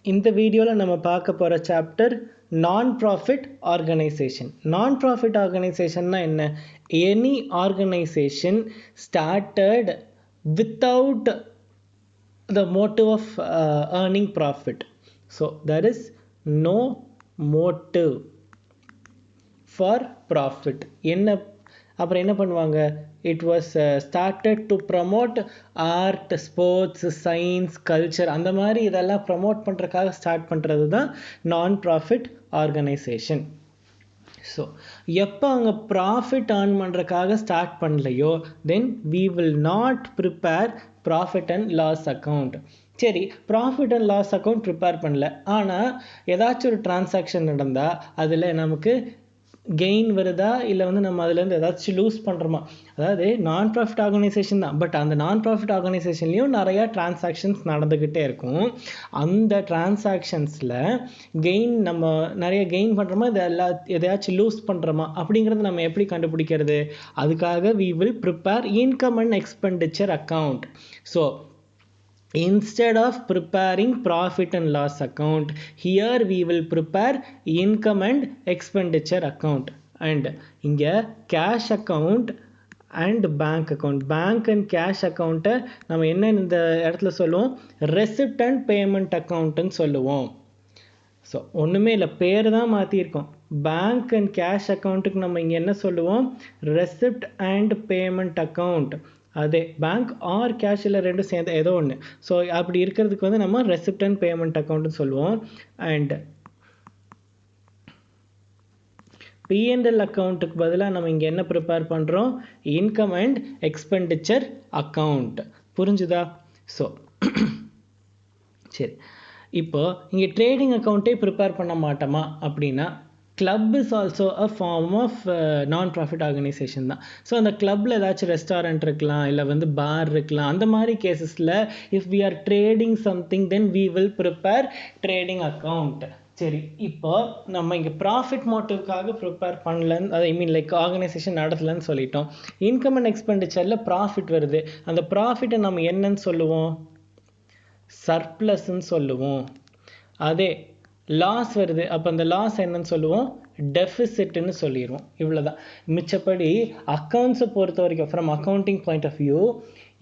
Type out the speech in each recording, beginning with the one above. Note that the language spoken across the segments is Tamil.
இந்த வீடியோவில் நம்ம பார்க்க போகிற சாப்டர் நான் ப்ராஃபிட் ஆர்கனைசேஷன். நான் ப்ராஃபிட் ஆர்கனைசேஷன்னா என்ன? Any organisation started without the motive of earning profit. So there is no motive for profit. என்ன அப்புறம் என்ன பண்ணுவாங்க? It was started to promote art, sports, science, culture, அந்த மாதிரி இதெல்லாம் ப்ரமோட் பண்ணுறதுக்காக ஸ்டார்ட் பண்ணுறது தான் நான் ப்ராஃபிட் ஆர்கனைசேஷன். ஸோ எப்போ அவங்க ப்ராஃபிட் ஏர்ன் பண்ணுறதுக்காக ஸ்டார்ட் பண்ணலையோ then we will not prepare profit and loss account. சரி, profit and loss account prepare பண்ணல, ஆனால் ஏதாச்சும் ஒரு டிரான்சாக்ஷன் நடந்தால் அதில் நமக்கு கெயின் வருதா இல்லை நம்ம அதுலேருந்து ஏதாச்சும் லூஸ் பண்ணுறோமா? அதாவது நான் ப்ராஃபிட் ஆர்கனைசேஷன் தான், பட் அந்த நான் ப்ராஃபிட் ஆர்கனைசேஷன்லேயும் நிறையா டிரான்சாக்ஷன்ஸ் நடந்துக்கிட்டே இருக்கும். அந்த டிரான்சாக்ஷன்ஸில் கெயின் நம்ம நிறைய கெயின் பண்ணுறோமா, எதையாச்சும் லூஸ் பண்ணுறோமா அப்படிங்கிறது நம்ம எப்படி கண்டுபிடிக்கிறது? அதுக்காக we will prepare income and expenditure account. So instead of preparing profit and loss account, here we will prepare income and expenditure account. And இங்க cash account and bank account, bank and cash account நம்ம என்ன இந்த இடத்துல சொல்லுவோம்? receipt and payment account ன்னு சொல்லுவோம். ஸோ ஒன்றுமே இல்லை, பேர் தான் மாற்றிருக்கோம். பேங்க் அண்ட் கேஷ் அக்கௌண்ட்டுக்கு நம்ம இங்கே என்ன சொல்லுவோம்? Receipt and payment account. அதே பேங்க் ஆர் கேஷில் ரெண்டும் சேர்ந்து ஏதோ ஒன்று. ஸோ அப்படி இருக்கிறதுக்கு நம்ம ரெசிப்ட் அண்ட் பேமெண்ட் அக்கௌண்ட்னு சொல்லுவோம். அண்ட் P&L அக்கௌண்ட்டுக்கு பதிலாக நம்ம இங்கே என்ன ப்ரிப்பேர் பண்ணுறோம்? Income and expenditure account. புரிஞ்சுதா? ஸோ சரி, இப்போ இங்கே ட்ரேடிங் அக்கௌண்ட்டே ப்ரிப்பேர் பண்ண மாட்டோமா அப்படின்னா, club is also a form of non profit organisation தான். ஸோ அந்த கிளப்பில் ஏதாச்சும் ரெஸ்டாரண்ட் இருக்கலாம், இல்லை பார் இருக்கலாம். அந்த மாதிரி கேசஸில் if we are trading something then we will prepare trading account. சரி, இப்போ நம்ம இங்கே ப்ராஃபிட் மோட்டிவ்காக ப்ரிப்பேர் பண்ணலன்னு, ஐ மீன் லைக் ஆர்கனைசேஷன் நடத்தலன்னு சொல்லிட்டோம். இன்கம் அண்ட் எக்ஸ்பெண்டிச்சரில் ப்ராஃபிட் வருது. அந்த ப்ராஃபிட்டை நம்ம என்னன்னு சொல்லுவோம்? சர்ப்ளஸ்ன்னு சொல்லுவோம். அதே லாஸ் வருது, அப்போ அந்த லாஸ் என்னன்னு சொல்லுவோம்? டெஃபிசிட்னு சொல்லிடுவோம். இவ்வளோதான். மிச்சப்படி அக்கௌண்ட்ஸை பொறுத்த வரைக்கும் from accounting point of view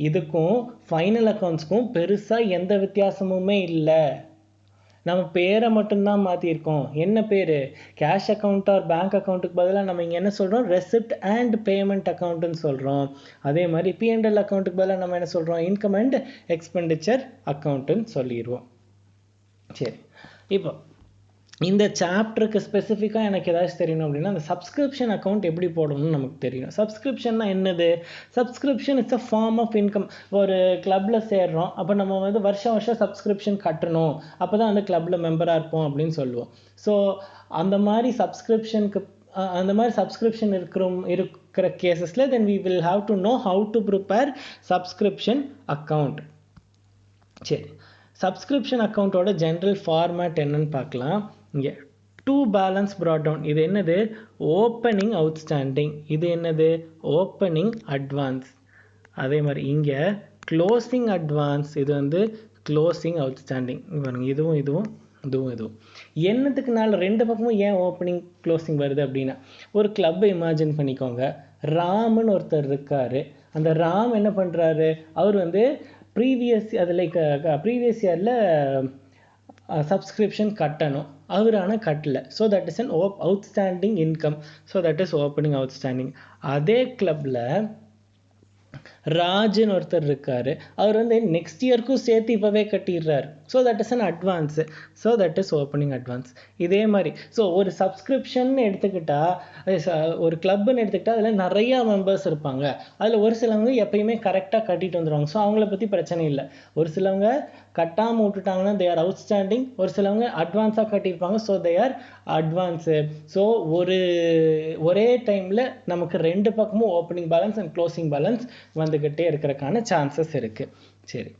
இதுக்கும் ஃபைனல் அக்கௌண்ட்ஸ்க்கும் பெருசாக எந்த வித்தியாசமுமே இல்லை. நம்ம பேரை மட்டும்தான் மாற்றிருக்கோம். என்ன பேர்? கேஷ் அக்கௌண்ட் ஆர் பேங்க் அக்கௌண்ட்டுக்கு பதிலாக நம்ம இங்கே என்ன சொல்கிறோம்? ரெசிப்ட் அண்ட் பேமெண்ட் அக்கௌண்ட்டுன்னு சொல்கிறோம். அதே மாதிரி P&L அக்கௌண்ட்டுக்கு பதிலாக நம்ம என்ன சொல்கிறோம்? இன்கம் அண்ட் எக்ஸ்பெண்டிச்சர் அக்கௌண்ட்டுன்னு சொல்லிடுவோம். சரி, இப்போ இந்த சாப்டருக்கு ஸ்பெசிஃபிக்காக எனக்கு ஏதாச்சும் தெரியணும் அப்படின்னா, அந்த சப்ஸ்கிரிப்ஷன் அக்கௌண்ட் எப்படி போடணும்னு நமக்கு தெரியணும். சப்ஸ்கிரிப்ஷன்னா என்னது? Subscription it's a form of income. ஒரு கிளப்பில் சேர்றோம், அப்போ நம்ம வருஷம் சப்ஸ்கிரிப்ஷன் கட்டணும், அப்போ தான் அந்த கிளப்பில் மெம்பராக இருப்போம் அப்படின்னு சொல்லுவோம். ஸோ அந்த மாதிரி சப்ஸ்கிரிப்ஷன் இருக்கிற கேசஸில் தென் we will have to know how to prepare subscription account. சரி, சப்ஸ்கிரிப்ஷன் அக்கௌண்ட்டோட ஜென்ரல் ஃபார்மேட் என்னன்னு பார்க்கலாம். இங்கே டு பேலன்ஸ் ப்ராட் டவுன். இது என்னது? Opening outstanding. இது என்னது? Opening advance. அதே மாதிரி இங்கே க்ளோசிங் அட்வான்ஸ். இது க்ளோசிங் அவுட்ஸ்டாண்டிங். இதுவும் என்னத்துக்குனால ரெண்டு பக்கமும் ஏன் ஓப்பனிங் க்ளோசிங் வருது அப்படின்னா, ஒரு கிளப்பை இமேஜின் பண்ணிக்கோங்க. ராம்னு ஒருத்தர் இருக்காரு. அந்த ராம் என்ன பண்ணுறாரு? அவர் ப்ரீவியஸ் இயரில் சப்ஸ்கிரிப்ஷன் கட்டணும், அவர் ஆனால் கட்டலை. So that is an outstanding income. So that is opening outstanding. அதே கிளப்பில் ராஜ்னு ஒருத்தர் இருக்காரு. அவர் நெக்ஸ்ட் இயர்க்கும் சேர்த்து இப்போவே கட்டிடுறாரு. So that is an advance. So that is opening advance. இதே மாதிரி ஸோ ஒரு சப்ஸ்கிரிப்ஷன் எடுத்துக்கிட்டால், ஒரு கிளப்னு எடுத்துக்கிட்டால் அதில் நிறையா மெம்பர்ஸ் இருப்பாங்க. அதில் ஒரு சிலவங்க எப்பயுமே கரெக்டாக கட்டிட்டு வந்துடுவாங்க. ஸோ அவங்கள பற்றி பிரச்சனை இல்லை. ஒரு சிலவங்க கட்டாமல் விட்டுட்டாங்கன்னா தே ஆர் அவுட்ஸ்டாண்டிங். ஒரு சிலவங்க அட்வான்ஸாக கட்டியிருப்பாங்க. So they are advance. So ஒரே டைமில் நமக்கு ரெண்டு பக்கமும் opening balance and closing balance வந்துக்கிட்டே இருக்கிறதுக்கான சான்சஸ் இருக்குது. சரி,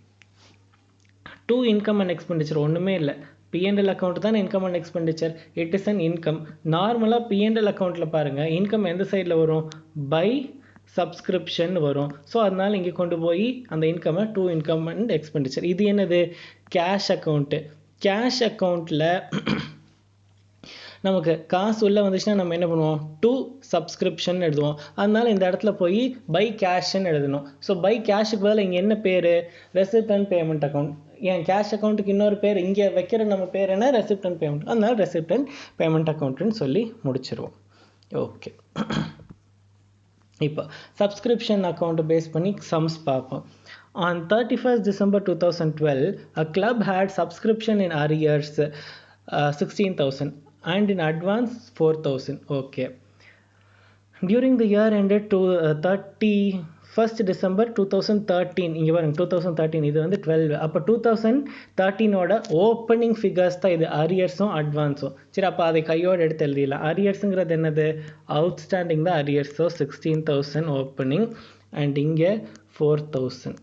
டு இன்கம் அண்ட் எக்ஸ்பெண்டிச்சர் ஒன்றுமே இல்லை. P&L அக்கௌண்ட் தான் income and expenditure. It is an income. நார்மலாக P&L அக்கௌண்ட்டில் பாருங்கள், இன்கம் எந்த சைடில் வரும்? பை சப்ஸ்கிரிப்ஷன் வரும். ஸோ அதனால் இங்கே கொண்டு போய் அந்த இன்கம்மை டு இன்கம் அண்ட் எக்ஸ்பெண்டிச்சர். இது என்னது? Cash account. கேஷ் அக்கௌண்ட்டில் நமக்கு காசு உள்ளே வந்துச்சுன்னா நம்ம என்ன பண்ணுவோம், டு சப்ஸ்கிரிப்ஷன் எழுதுவோம். அதனால இந்த இடத்துல போய் பை கேஷ்ன்னு எழுதணும். ஸோ பை கேஷுக்கு பதில் இங்கே என்ன பேர், ரெசிப்ட் அண்ட் பேமெண்ட் அக்கௌண்ட். ஏன் கேஷ் அக்கௌண்ட்டுக்கு இன்னொரு பேர் இங்கே வைக்கிற நம்ம பேர் என்ன, ரெசிப்ட் அண்ட் பேமெண்ட். அதனால ரெசிப்ட் அண்ட் பேமெண்ட் அக்கௌண்ட்டுன்னு சொல்லி முடிச்சிருவோம். ஓகே, இப்போ சப்ஸ்கிரிப்ஷன் அக்கௌண்ட் பேஸ் பண்ணி சம்ஸ் பார்ப்போம். On 31st December 2012, a club had subscription in arrears 16,000 and in advance 4,000. Okay. During the year ended to 31st December 2013, இங்கே பாருங்க 2013, இது வந்து 12. அப்போ 2013ஓட ஓப்பனிங் ஃபிகர்ஸ் தான் இது, அரியர்ஸும் அட்வான்ஸும். சரி, அப்போ அதை கையோடு எடுத்து எழுதிடலாம். அரியர்ஸுங்கிறது என்னது, அவுட்ஸ்டாண்டிங் தான் அரியர்ஸ். ஸோ 16,000 ஓப்பனிங் அண்ட் இங்கே 4,000.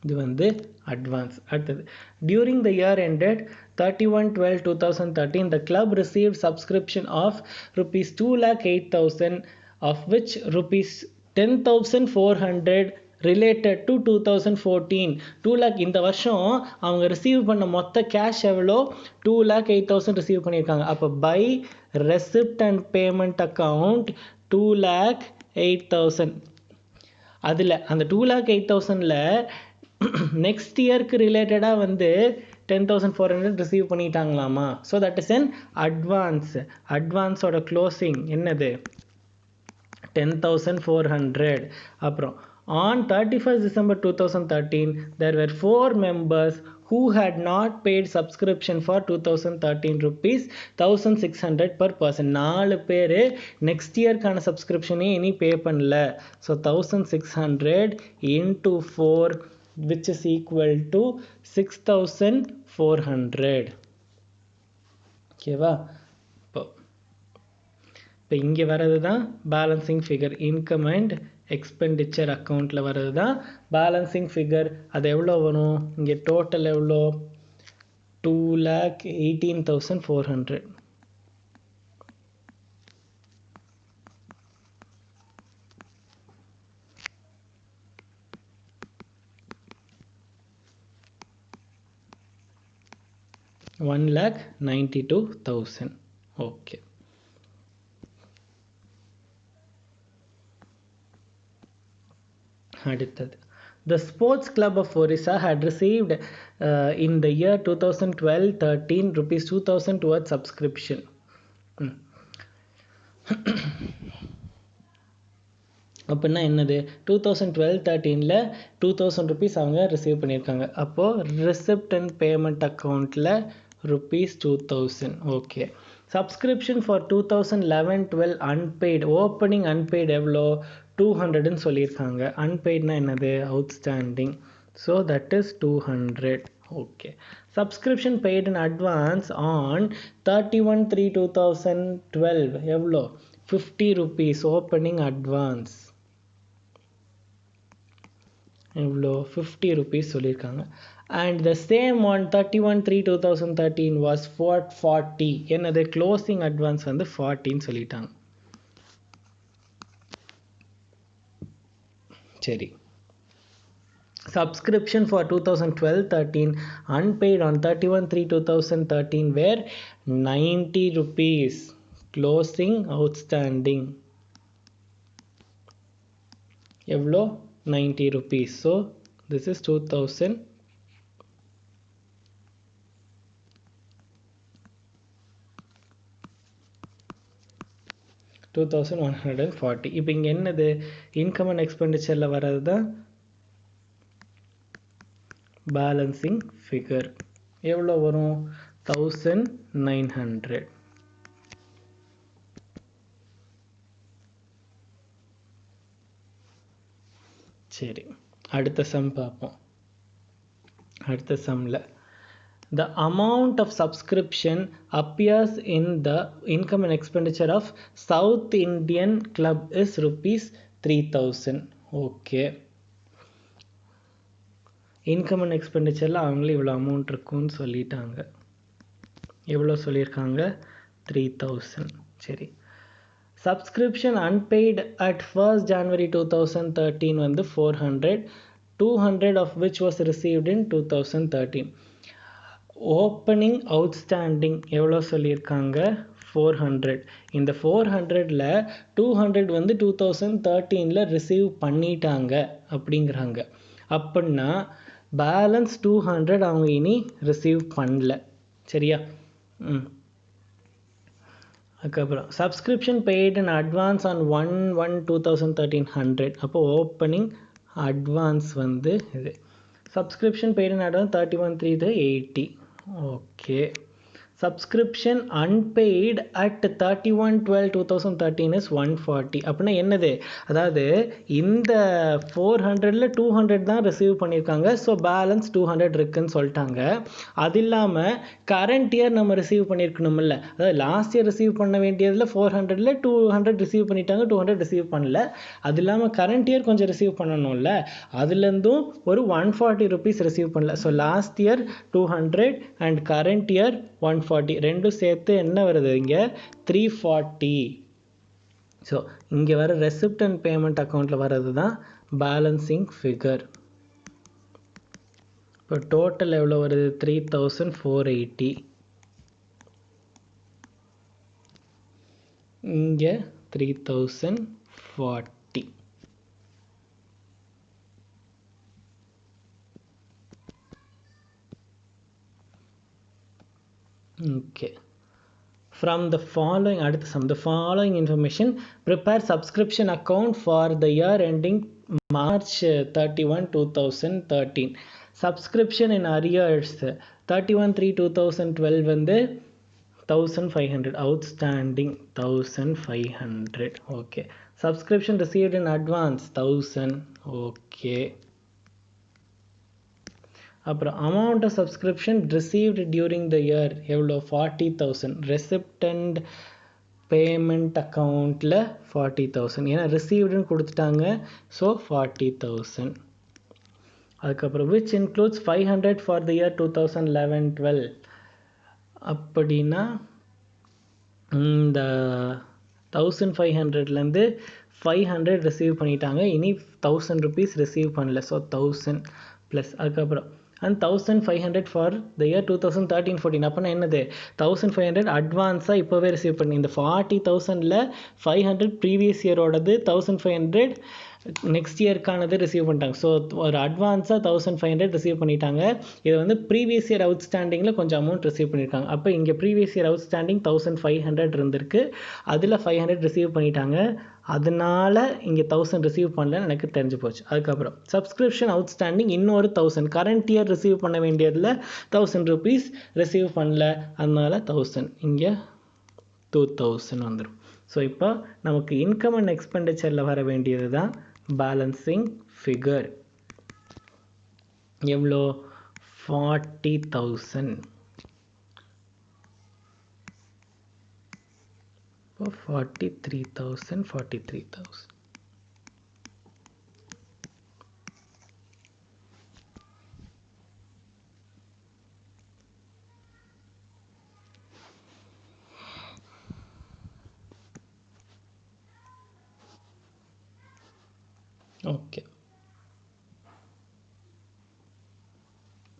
இது வந்து அட்வான்ஸ். அடுத்தது, during the year ended 31/12/2013 the club received subscription of rupees 2,08,000 of which rupees 10,400 related to 2014. 2 lakh இந்த வருஷம் அவங்க ரிசீவ் பண்ண மொத்த கேஷ் எவ்வளோ, 2,08,000 ரிசீவ் பண்ணியிருக்காங்க. அப்போ by receipt and payment account 2,08,000. அதில் அந்த 2,08,000ல் நெக்ஸ்ட் இயர்க்கு ரிலேட்டடாக வந்து 10,400 ரிசீவ் பண்ணிட்டாங்களாமா. So that is an advance. அட்வான்ஸோட க்ளோசிங் என்னது, 10,400. அப்புறம் on 31st December 2013 there were 4 members who had not paid subscription for 2013 rupees 1,600 per person. 4 பேர் நெக்ஸ்ட் இயர்க்கான சப்ஸ்கிரிப்ஷனே இனி பே பண்ணல. So 1,600 into 4 which is equal to 6,400. ஓகேவா? இப்போ இங்கே வர்றது தான் balancing figure. Income and expenditure அக்கௌண்ட்டில் வர்றது தான் பேலன்சிங் ஃபிகர். அது எவ்வளோ வரும், இங்கே டோட்டல் எவ்வளோ, 2,18,400. $1,92,000. ஓகே, அடுத்தது, the sports club of Orissa had received in the year 2012-13 rupees 2,000 towards subscription. அப்படின்னா என்னது, 2012-13ல் 2,000 rupees அவங்க ரிசீவ் பண்ணியிருக்காங்க. அப்போது ரிசிப்ட் அண்ட் பேமெண்ட் அக்கௌண்ட்டில் rupees 2,000. Okay, subscription for 2011-12 unpaid, opening unpaid எவ்வளோ, 200ன்னு சொல்லியிருக்காங்க. அன்பெய்ட்னா என்னது, outstanding. So that is 200. Okay, subscription paid in advance on 31/3/2012 எவ்வளோ, 50 rupees ஓப்பனிங் அட்வான்ஸ். எவ்வளோ, 50 rupees சொல்லியிருக்காங்க. And the same on 31/3/2013 was 40. என்னது, க்ளோசிங் அட்வான்ஸ் வந்து 40ன்னு சொல்லிட்டாங்க. சரி, subscription for 2012-13 unpaid on 31/3/2013 were 90 rupees. Closing outstanding எவ்வளோ, 90 rupees. So this is 2,000. $2,140. இப்போ இங்கே என்னது, இன்கம் அண்ட் எக்ஸ்பெண்டிச்சரில் வர்றது தான் பேலன்சிங் ஃபிகர். எவ்வளோ வரும், 1,900. சரி, அடுத்த சம் பார்ப்போம். அடுத்த சம்மில் the amount of subscription appears in the income and expenditure of South Indian Club is rupees 3,000. okay, income and எக்ஸ்பெண்டிச்சரில் அவங்களே இவ்வளோ அமௌண்ட் இருக்குன்னு சொல்லிட்டாங்க. எவ்வளோ சொல்லியிருக்காங்க, 3,000. சரி, subscription unpaid at 1st January 2013 வந்து 400. 200 of which was received in 2013. Opening outstanding எவ்வளோ சொல்லியிருக்காங்க 400. இந்த 400ல் 200 வந்து 2013 ரிசீவ் பண்ணிட்டாங்க அப்படிங்கிறாங்க. அப்படின்னா பேலன்ஸ் 200 அவங்க இனி ரிசீவ் பண்ணல. சரியா? அதுக்கப்புறம் subscription paid in advance on 1/1/2013 100. அப்போ ஓப்பனிங் அட்வான்ஸ் வந்து இது. Subscription paid in advance 31/3/80. Okay. Subscription unpaid at 31/12/2013 is 140. அப்படின்னா என்னது? அதாவது இந்த 400ல் 200 தான் ரிசீவ் பண்ணியிருக்காங்க. ஸோ பேலன்ஸ் 200 இருக்குன்னு சொல்லிட்டாங்க. அது இல்லாமல் கரண்ட் இயர் நம்ம ரிசீவ் பண்ணியிருக்கணும்ல. அதாவது லாஸ்ட் இயர் ரிசீவ் பண்ண வேண்டியதில் 400ல் 200 ரிசீவ் பண்ணிட்டாங்க, 200 ரிசீவ் பண்ணல. அது இல்லாமல் கரண்ட் இயர் கொஞ்சம் ரிசீவ் பண்ணணும்ல, அதுலேருந்தும் ஒரு 140 ருபீஸ் ரிசீவ் பண்ணல. So last year 200 and current year 140 ரெண்டும் சேர்த்து என்ன வருது இங்கே 340. ஸோ இங்கே வர ரெசிப்ட் அண்ட் பேமெண்ட் அக்கௌண்ட்டில் வர்றது தான் பேலன்சிங் ஃபிகர். இப்போ டோட்டல் எவ்வளோ வருது 3480. இங்கே 3040. Okay. From the following, அடுத்த sum, the following information, prepare subscription account for the year ending March 31, 2013. Subscription in arrears 31/3/2012 வந்து 1500 outstanding 1500. Okay. Subscription received in advance 1000. Okay. அப்புறம் amount of subscription received during the year எவ்வளோ 40,000. ரெசிப்ட் அண்ட் பேமெண்ட் அக்கௌண்ட்டில் 40,000. ஏன்னா ரிசீவ்டுன்னு கொடுத்துட்டாங்க. ஸோ 40,000. அதுக்கப்புறம் which includes 500 for the year 2011-12. அப்படின்னா இந்த 1500லேருந்து 500 ரிசீவ் பண்ணிட்டாங்க. இனி 1000 ருபீஸ் ரிசீவ் பண்ணல. ஸோ 1000 ப்ளஸ் அதுக்கப்புறம் அண்ட் 1500 ஃபார் த இயர் 2013-14. அப்போனா என்னது 1500 அட்வான்ஸாக இப்போவே ரிசீவ் பண்ணி இந்த 40,000ல் 500 ப்ரீவியஸ் இயரோடது 1500 நெக்ஸ்ட் இயர்க்கானது ரிசீவ் பண்ணிட்டாங்க. ஸோ ஒரு அட்வான்ஸாக 1500 ரிசீவ் பண்ணிட்டாங்க. இது வந்து ப்ரீவியஸ் இயர் அவுட்ஸ்டாண்டிங்கில் கொஞ்சம் அமௌண்ட் ரிசீவ் பண்ணியிருக்காங்க. அப்போ இங்கே ப்ரீவியஸ் இயர் அவுட்ஸ்டாண்டிங் 1500 இருந்திருக்கு, அதில் 500 ரிசீவ் பண்ணிட்டாங்க. அதனால இங்கே 1000 ரிசீவ் பண்ணலன்னு எனக்கு தெரிஞ்சு போச்சு. அதுக்கப்புறம் சப்ஸ்கிரிப்ஷன் அவுட்ஸ்டாண்டிங் இன்னொரு 1000. கரண்ட் இயர் ரிசீவ் பண்ண வேண்டியதில் 1000 ருபீஸ் ரிசீவ் பண்ணல, அதனால 1000. இங்கே 2000 வந்துடும். ஸோ இப்போ நமக்கு இன்கம் அண்ட் எக்ஸ்பெண்டிச்சரில் வர வேண்டியது தான் பேலன்சிங் ஃபிகர். எவ்வளோ 40,000. இப்போ 43,000 43,000. ஓகே.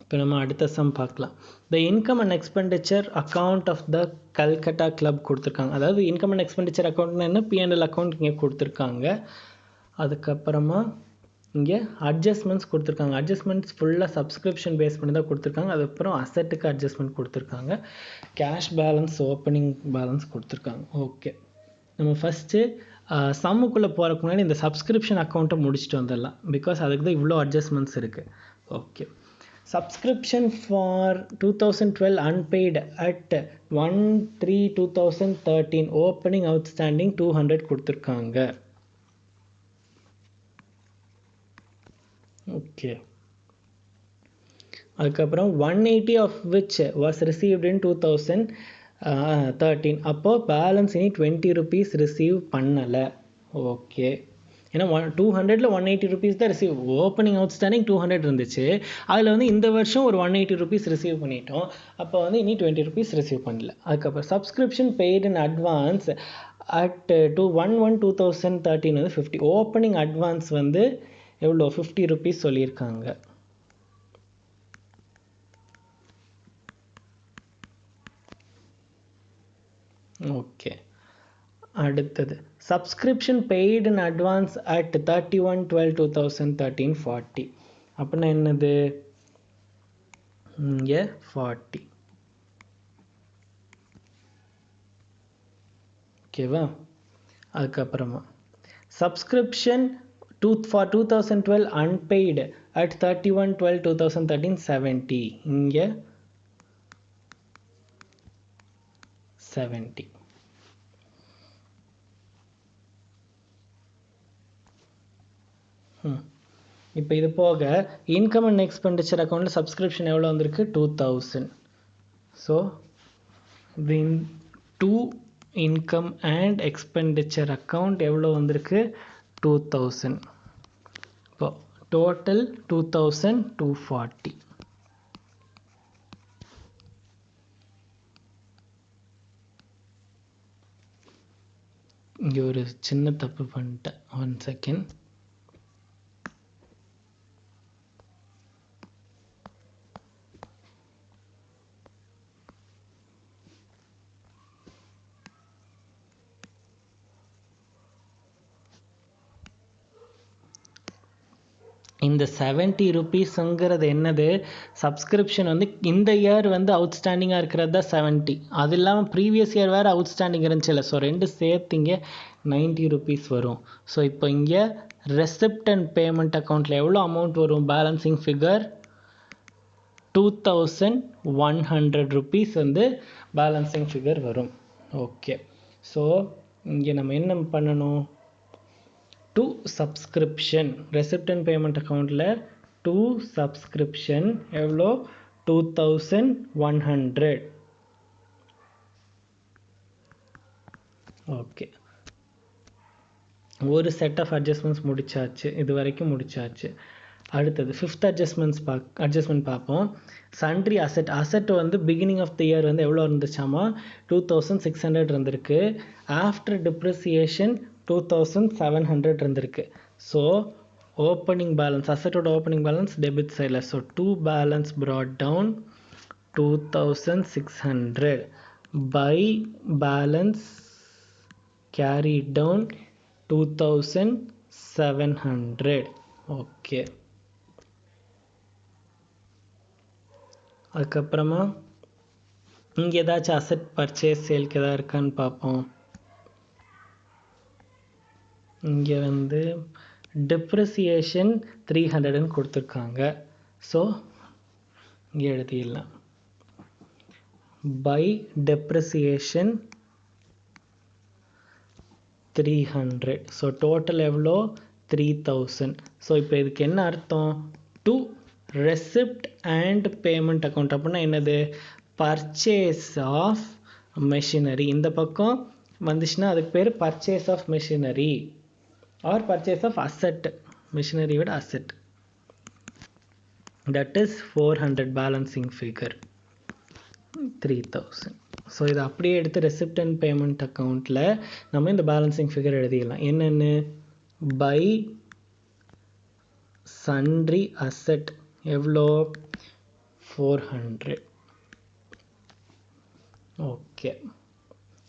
இப்போ நம்ம அடுத்த சம் பார்க்கலாம். The income and expenditure account of the Calcutta club கொடுத்துருக்காங்க. அதாவது இன்கம் அண்ட் எக்ஸ்பெண்டிச்சர் அக்கௌண்ட்னா என்ன, P&L அக்கௌண்ட் இங்கே கொடுத்துருக்காங்க. அதுக்கப்புறமா இங்கே அட்ஜஸ்ட்மெண்ட்ஸ் கொடுத்துருக்காங்க. அட்ஜஸ்ட்மெண்ட்ஸ் ஃபுல்லாக சப்ஸ்கிரிப்ஷன் பேஸ் பண்ணி தான் கொடுத்துருக்காங்க. அதுக்கப்புறம் அசட்டுக்கு அட்ஜஸ்ட்மெண்ட் கொடுத்துருக்காங்க. கேஷ் பேலன்ஸ், ஓப்பனிங் பேலன்ஸ் கொடுத்துருக்காங்க. ஓகே, நம்ம ஃபஸ்ட்டு சம்முக்குள்ளே போகிறதுக்கு முன்னாடி இந்த சப்ஸ்கிரிப்ஷன் அக்கௌண்ட்டை முடிச்சுட்டு வந்துடலாம். பிகாஸ் அதுக்கு தான் இவ்வளோ அட்ஜஸ்ட்மெண்ட்ஸ் இருக்குது. Okay, subscription for 2012 unpaid at 1/3/2013 opening outstanding 200 கொடுத்துருக்காங்க. ஓகே, அதுக்கப்புறம் 180 of which was received in 2013. அப்போ பேலன்ஸ் இனி 20 ருபீஸ் ரிசீவ் பண்ணலை. ஓகே, ஏன்னா 200ல் 180 ருபீஸ் தான் ரிசீவ். ஓப்பனிங் அவுட்ஸ்டாண்டிங் 200 இருந்துச்சு, அதில் வந்து இந்த வருஷம் ஒரு 180 ருபீஸ் ரிசீவ் பண்ணிட்டோம். அப்போ வந்து இனி 20 ருபீஸ் ரிசீவ் பண்ணல. அதுக்கப்புறம் subscription paid in advance at 1/1/2013 வந்து 50. ஓப்பனிங் அட்வான்ஸ் வந்து எவ்வளோ 50 ருபீஸ் சொல்லியிருக்காங்க. ஓகே, அடுத்தது subscription paid in advance at 31/12/2013 40. அப்படின்னா என்னது? இங்கே 40. ஓகேவா? அதுக்கப்புறமா சப்ஸ்கிரிப்ஷன் for 2012 unpaid at 31/12/2013 70. இங்கே 70. இப்போ இது போக இன்கம் அண்ட் எக்ஸ்பெண்டிச்சர் அக்கௌண்ட்டில் சப்ஸ்கிரிப்ஷன் எவ்வளோ வந்திருக்கு? 2000. So went to income and expenditure account எவ்வளோ வந்திருக்கு? 2000. இப்போ டோட்டல் 2240. இங்கே ஒரு சின்ன தப்பு பண்ணிட்டேன், 1 செகண்ட். இந்த 70 ருபீஸுங்கிறது என்னது? சப்ஸ்கிரிப்ஷன் வந்து இந்த இயர் வந்து அவுட்ஸ்டாண்டிங்காக இருக்கிறது தான் 70. அது இல்லாமல் ப்ரீவியஸ் இயர் வேறு அவுட்ஸ்டாண்டிங் இருந்துச்சு இல்லை. ஸோ ரெண்டு சேர்த்து இங்கே 90 ருபீஸ் வரும். ஸோ இப்போ இங்கே ரெசிப்ட் அண்ட் பேமெண்ட் அக்கௌண்ட்டில் எவ்வளோ அமௌண்ட் வரும்? பேலன்சிங் ஃபிகர் 2100 ருபீஸ் வந்து பேலன்சிங் ஃபிகர் வரும். ஓகே, ஸோ இங்கே நம்ம என்ன பண்ணணும்? To subscription receipt and payment அக்கௌண்ட்டில் டு சப்ஸ்கிரிப்ஷன் எவ்வளோ? 2100. ஓகே, ஒரு செட் ஆஃப் அட்ஜஸ்ட்மெண்ட்ஸ் முடிச்சாச்சு, இது வரைக்கும் முடிச்சாச்சு. அடுத்தது ஃபிஃப்த் அட்ஜஸ்ட்மெண்ட் பார்ப்போம். சன்ட்ரி அசெட் வந்து பிகினிங் ஆஃப் தி இயர் வந்து எவ்வளோ இருந்துச்சாமா? 2600 இருந்திருக்கு. ஆஃப்டர் டிப்ரிசியேஷன் 2700 இருந்திருக்கு. ஸோ ஓப்பனிங் பேலன்ஸ், அசட்டோட ஓப்பனிங் பேலன்ஸ் டெபிட் சைடில். So to balance brought down 2600 by balance carried down 2700. Okay, அதுக்கப்புறமா இங்கே ஏதாச்சும் அசெட் பர்ச்சேஸ் சேல்க்கு எதாவது இருக்கான்னு பார்ப்போம். இங்கே வந்து டிப்ரிசியேஷன் 300ன்னு கொடுத்துருக்காங்க. ஸோ இங்கே எழுதிடலாம் பை டெப்ரிசியேஷன் 300. ஸோ டோட்டல் எவ்வளோ? 3000. ஸோ இப்போ இதுக்கு என்ன அர்த்தம்? To receipt and payment account அப்படின்னா என்னது? Purchase of machinery. இந்த பக்கம் வந்துச்சுன்னா அதுக்கு பேர் purchase of machinery or purchase of asset. Machinery விட asset. That is 400 balancing figure 3000. So இதை அப்படியே எடுத்து ரெசிப்ட் அண்ட் பேமெண்ட் அக்கௌண்ட்டில் நம்ம இந்த பேலன்சிங் ஃபிகர் எழுதிடலாம். என்னென்னு? பை சன்ட்ரி அசெட் எவ்வளோ? 400. ஓகே,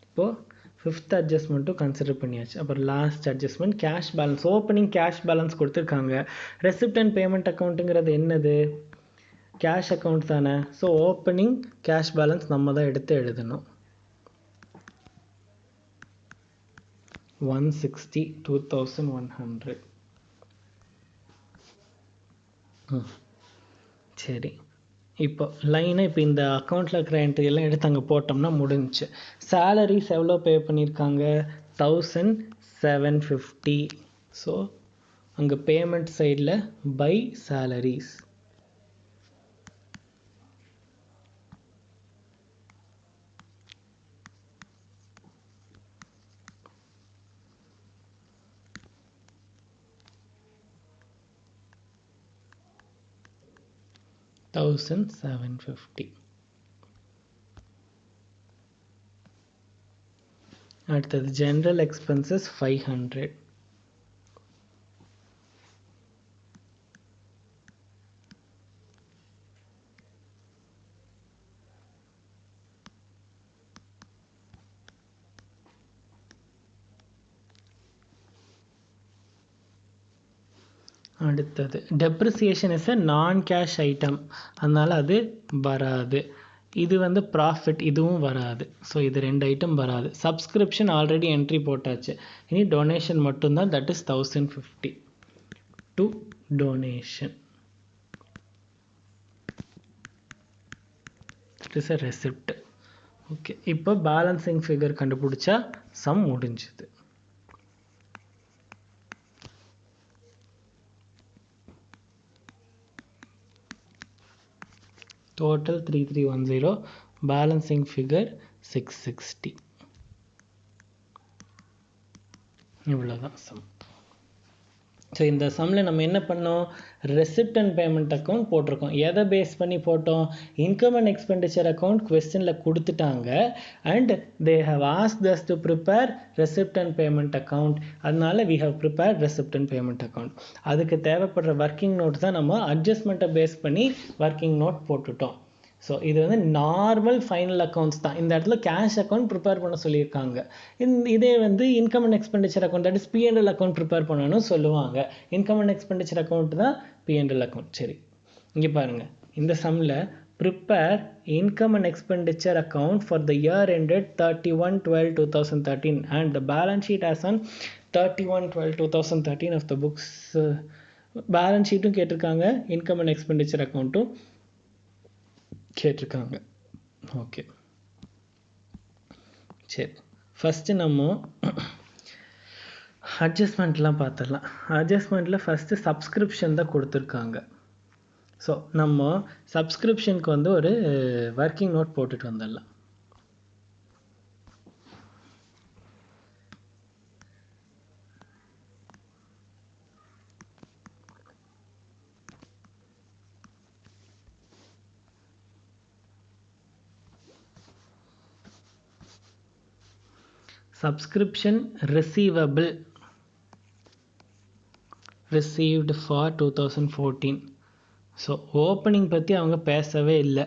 இப்போது ஃபிஃப்த் அட்ஜஸ்ட்மெண்ட்டும் கன்சிடர் பண்ணியாச்சு. அப்புறம் last adjustment cash balance. Opening cash balance கொடுத்துருக்காங்க. ரெசிப்ட் அண்ட் பேமெண்ட் அக்கௌண்ட்டுங்கிறது என்னது? கேஷ் அக்கௌண்ட் தானே. ஸோ ஓப்பனிங் கேஷ் பேலன்ஸ் நம்ம தான் எடுத்து எழுதணும். 160 2100. சரி, இப்போ லைனாக இப்போ இந்த அக்கௌண்ட்டில் இருக்கிற என்ட்ரி எல்லாம் எடுத்து அங்கே போட்டோம்னா முடிஞ்சிச்சு. சேலரிஸ் எவ்வளோ பே பண்ணியிருக்காங்க? 1750. ஸோ அங்கே பேமெண்ட் சைடில் பை சேலரிஸ். $1750. அடுத்தது ஜென்ரல் எக்ஸ்பென்சஸ் 500. அடுத்தது depreciation is a non cash item, அதனால அது வராது. இது வந்து ப்ராஃபிட், இதுவும் வராது. ஸோ இது ரெண்டு ஐட்டம் வராது. சப்ஸ்கிரிப்ஷன் ஆல்ரெடி என்ட்ரி போட்டாச்சு. இனி டொனேஷன் மட்டும்தான், that is 1050 to donation. That is a receipt. Okay, இப்போ பேலன்சிங் ஃபிகர் கண்டுபிடிச்சா சம் முடிஞ்சுது. Total 3310, balancing figure 660. இவ்வளோதான் சம். ஸோ இந்த சம்மில் நம்ம என்ன பண்ணோம், ரெசிப்ட் அண்ட் பேமெண்ட் அக்கௌண்ட் போட்டிருக்கோம். எதை பேஸ் பண்ணி போட்டோம், இன்கம் அண்ட் எக்ஸ்பெண்டிச்சர் அக்கௌண்ட் கொஸ்டினில் கொடுத்துட்டாங்க and they have asked us to prepare receipt and payment account. அதனால we have prepared receipt and payment account. அதுக்கு தேவைப்படுற ஒர்க்கிங் நோட் தான் நம்ம அட்ஜஸ்ட்மெண்ட்டை பேஸ் பண்ணி ஒர்க்கிங் நோட் போட்டுட்டோம். ஸோ இது வந்து நார்மல் ஃபைனல் அக்கௌண்ட்ஸ் தான். இந்த இடத்துல கேஷ் அக்கௌண்ட் ப்ரிப்பேர் பண்ண சொல்லியிருக்காங்க. இதே வந்து income and expenditure account, that is P&L account prepare பண்ணணும்னு சொல்லுவாங்க. இன்கம் அண்ட் எக்ஸ்பெண்டிச்சர் அக்கௌண்ட் தான் P&L அக்கௌண்ட். சரி, இங்கே பாருங்கள், இந்த சம்மில் prepare income and expenditure account for the year ended 31/12/2013 and the balance sheet as on 31/12/2013 of the books. Balance ஷீட்டும் கேட்டிருக்காங்க, இன்கம் அண்ட் எக்ஸ்பெண்டிச்சர் அக்கௌண்ட்டும் கேட்டிருக்காங்க. ஓகே, சரி, ஃபஸ்ட்டு நம்ம அட்ஜஸ்ட்மெண்ட்லாம் பார்த்துடலாம். அட்ஜஸ்ட்மெண்ட்டில் ஃபஸ்ட்டு சப்ஸ்கிரிப்ஷன் தான் கொடுத்துருக்காங்க. ஸோ நம்ம சப்ஸ்கிரிப்ஷனுக்கு வந்து ஒரு ஒர்க்கிங் நோட் போட்டுட்டு வந்துடலாம். Subscription receivable received for 2014. So opening பற்றி அவங்க பேசவே இல்லை.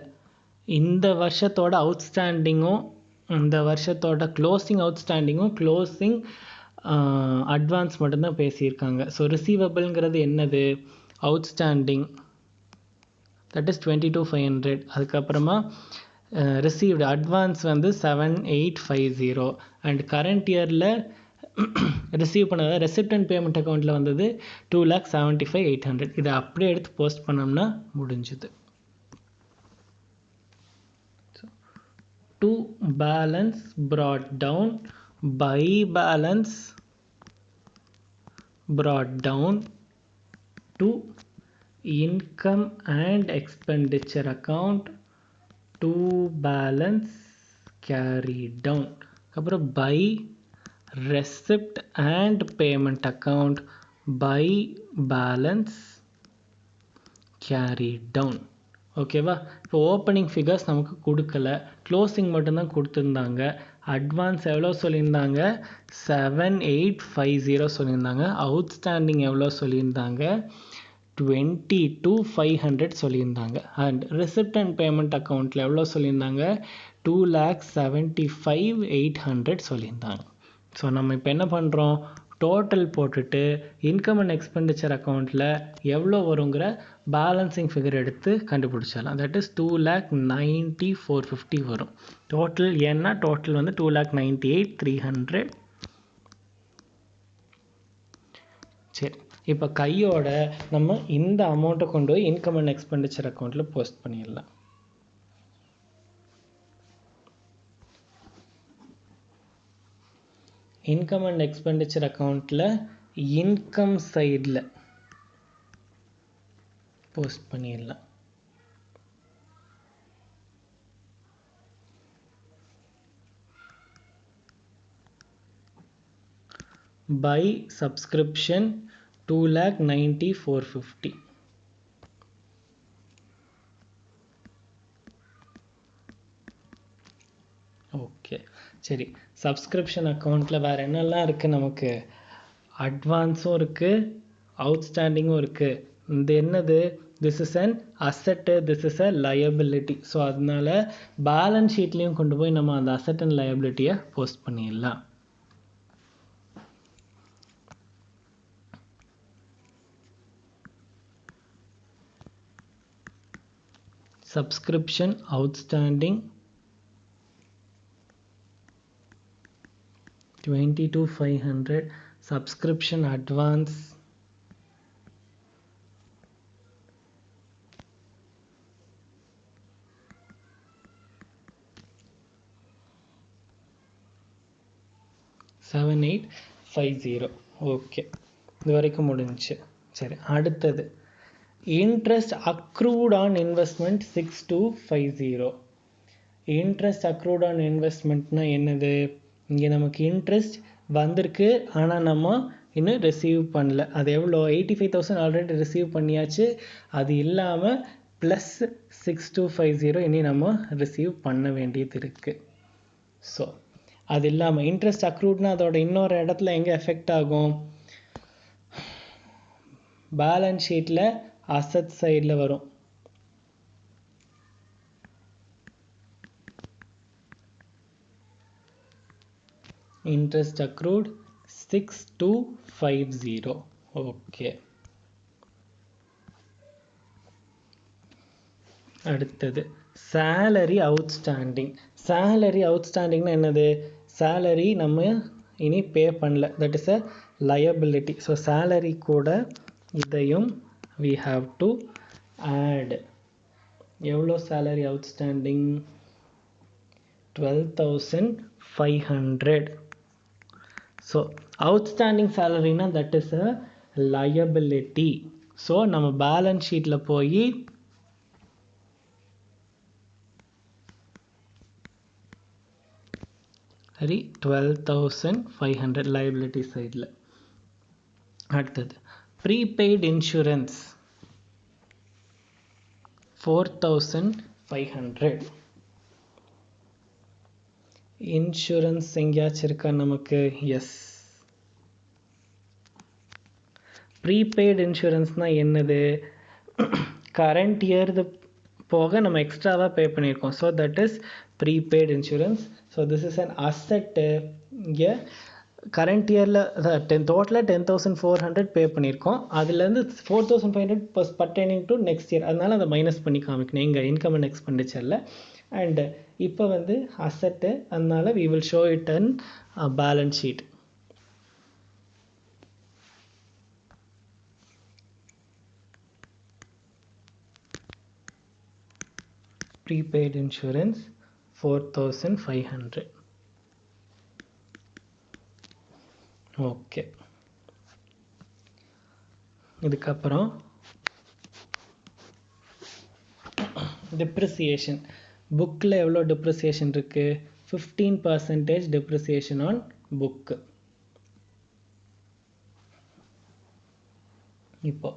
இந்த வருஷத்தோட அவுட்ஸ்டாண்டிங்கும் இந்த வருஷத்தோட க்ளோசிங் அவுட்ஸ்டாண்டிங்கும் க்ளோசிங் அட்வான்ஸ் மட்டும்தான் பேசியிருக்காங்க. ஸோ ரிசீவபிள்ங்கிறது என்னது, அவுட்ஸ்டாண்டிங், தட் இஸ் 22,500. அதுக்கப்புறமா ரிசீவ்டு அட்வான்ஸ் வந்து 7,850 அண்ட் கரண்ட் இயரில் ரிசீவ் பண்ணது ரெசிப்ட் அண்ட் பேமெண்ட் அக்கௌண்ட்டில் வந்தது 2,75,800. இதை அப்படியே எடுத்து போஸ்ட் பண்ணோம்னா முடிஞ்சுது. To balance brought down, by balance brought down to income and expenditure account, to balance carried down. அப்புறம் by receipt and payment account, by balance carried down. ஓகேவா, இப்போ ஓப்பனிங் ஃபிகர்ஸ் நமக்கு கொடுக்கல, க்ளோசிங் மட்டும்தான் கொடுத்துருந்தாங்க. அட்வான்ஸ் எவ்வளோ சொல்லியிருந்தாங்க, 7,850 சொல்லியிருந்தாங்க. அவுட்ஸ்டாண்டிங் எவ்வளோ சொல்லியிருந்தாங்க, 22,500 சொல்லியிருந்தாங்க. அண்ட் ரிசிப்ட் அண்ட் பேமெண்ட் அக்கௌண்ட்டில் எவ்வளோ சொல்லியிருந்தாங்க, 2,75,800 சொல்லியிருந்தாங்க. ஸோ நம்ம இப்போ என்ன பண்ணுறோம், டோட்டல் போட்டுட்டு இன்கம் அண்ட் எக்ஸ்பெண்டிச்சர் அக்கௌண்ட்டில் எவ்வளோ வருங்கிற பேலன்சிங் ஃபிகர் எடுத்து கண்டுபிடிச்சிடலாம். தட் இஸ் 2,90,450 வரும் டோட்டல். ஏன்னா டோட்டல் வந்து 2,98,300. சரி, இப்போ கையோட நம்ம இந்த அமௌண்ட்டை கொண்டு போய் இன்கம் அண்ட் எக்ஸ்பெண்டிச்சர் அக்கௌண்ட்டில் போஸ்ட் பண்ணிடலாம். இன்கம் அண்ட் எக்ஸ்பெண்டிச்சர் அக்கௌண்ட்டில் இன்கம் சைடில் போஸ்ட் பண்ணிடலாம். By subscription 2,90,450. ஓகே, சரி, சப்ஸ்கிரிப்ஷன் அக்கௌண்ட்டில் வேறு என்னெல்லாம் இருக்குது, நமக்கு அட்வான்ஸும் இருக்குது, அவுட்ஸ்டாண்டிங்கும் இருக்குது. இது என்னது, this is an asset, this is a liability. So அதனால பேலன்ஸ் ஷீட்லேயும் கொண்டு போய் நம்ம அந்த அசட் அண்ட் லயபிலிட்டியை போஸ்ட் பண்ணிடலாம். subscription outstanding 22,500, subscription advance 7850. Okay, இது வரைக்கும் முடிஞ்சுச்சு. சரி, அடுத்தது interest accrued on investment 6250. Interest accrued on இன்வெஸ்ட்மெண்ட்னா என்னது? இங்கே நமக்கு இன்ட்ரெஸ்ட் வந்திருக்கு, ஆனால் நம்ம இன்னும் ரிசீவ் பண்ணல. அது எவ்வளோ? 85,000 ஆல்ரெடி ரிசீவ் பண்ணியாச்சு. அது இல்லாமல் ப்ளஸ் 6250 இனி நம்ம ரிசீவ் பண்ண வேண்டியது இருக்குது. ஸோ அது இல்லாமல் இன்ட்ரெஸ்ட் அக்ரூட்னா அதோட இன்னொரு இடத்துல எங்கே எஃபெக்ட் ஆகும்? பேலன்ஸ் ஷீட்டில் அசட் சைடில் வரும். Interest accrued 6250. ஓகே, அடுத்தது சேலரி அவுட்ஸ்டாண்டிங். சேலரி அவுட்ஸ்டாண்டிங்னா என்னது? சேலரி நம்ம இனி பே பண்ணல, that is a liability. So salary கூட இதையும் we have to add. எவ்வளோ சேலரி அவுட்ஸ்டாண்டிங்? 12,500. ஸோ அவுட்ஸ்டாண்டிங் சேலரினா that is a liability. So நம்ம பேலன்ஸ் ஷீட்டில் போய் சரி 12,500 liability சைடில். அடுத்தது ப்ரீபெய்ட் இன்சூரன்ஸ் 4,500. இன்சூரன்ஸ் எங்கேயாச்சும் இருக்கா நமக்கு? எஸ். ப்ரீபெய்ட் இன்சூரன்ஸ்னால் என்னது? கரண்ட் இயர் போக நம்ம எக்ஸ்ட்ராவாக பே பண்ணியிருக்கோம். So that is prepaid insurance. So this is an அசட்டு. இங்கே கரண்ட் இயரில் டோட்டலாக 10,400 பே பண்ணியிருக்கோம். அதுலேருந்து 4,500 பர்டைனிங் டு நெக்ஸ்ட் இயர், அதனால் அதை மைனஸ் பண்ணி காமிக்கணும் எங்கள் இன்கம் அண்ட் எக்ஸ்பெண்டிச்சரில். அண்ட் இப்போ வந்து அசட்டு, அதனால் we will show it in balance sheet. prepaid insurance 4,500. Okay, இதுக்கப்புறம் டிப்ரிசியேஷன். புக்கில் எவ்வளோ டிப்ரிசியேஷன் இருக்குது? 15% டிப்ரிசியேஷன் ஆன் புக்கு. இப்போ